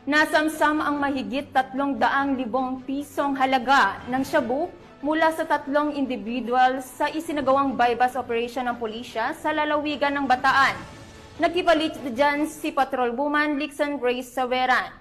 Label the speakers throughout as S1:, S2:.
S1: Nasamsam ang mahigit 300,000 pisong halaga ng shabu mula sa 3 individual sa isinagawang bypass operation ng pulisya sa lalawigan ng Bataan. Nagkipalit dyan si Patrolwoman Lixan Grace Saveran.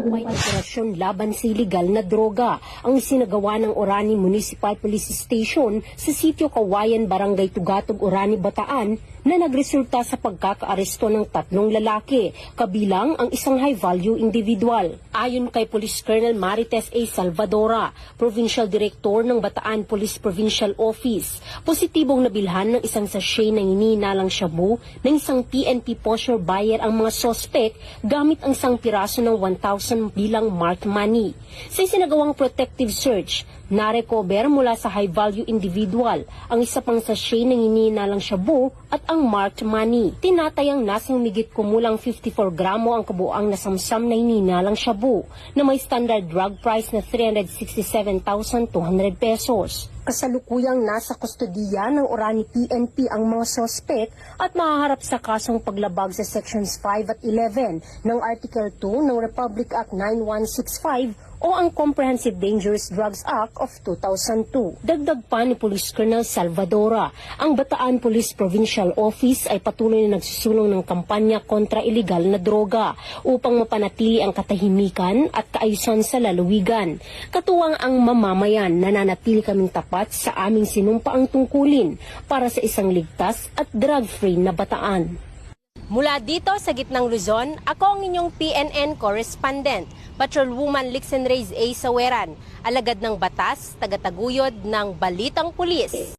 S2: May operasyon laban sa iligal na droga ang isinagawa ng Orani Municipal Police Station sa sitio Kawayan, Barangay Tugatog, Orani, Bataan na nagresulta sa pagkakaaresto ng 3 lalaki, kabilang ang isang high-value individual. Ayon kay Police Colonel Marites A. Salvadora, Provincial Director ng Bataan Police Provincial Office, positibong nabilhan ng isang sachet ng hinihinalang shabu ng isang PNP posture buyer ang mga sospek gamit ang isang piraso ng 1,000 bilang marked money. Sa isinagawang protective search, narecover mula sa high-value individual ang isa pang sachet ng hinihinalang shabu at ang marked money. Tinatayang nasa humigit kumulang 54 gramo ang kabuang nasamsam na hinihinalang shabu na may standard drug price na 367,200 pesos. Kasalukuyang nasa kustodiya ng Orani PNP ang mga sospek at mahaharap sa kasong paglabag sa Sections 5 at 11 ng Article 2 ng Republic Act 9165 o ang Comprehensive Dangerous Drugs Act of 2002. Dagdag pa ni Police Colonel Salvadora, ang Bataan Police Provincial Office ay patuloy na nagsusulong ng kampanya kontra iligal na droga upang mapanatili ang katahimikan at kaayusan sa lalawigan. Katuwang ang mamamayan, nananatili kaming tapat sa aming sinumpaang tungkulin para sa isang ligtas at drug-free na Bataan. Mula dito sa gitnang Luzon, ako ang inyong PNN correspondent, Patrolwoman Lixan Reyes A. Saveran, alagad ng batas, tagataguyod ng Balitang Pulis.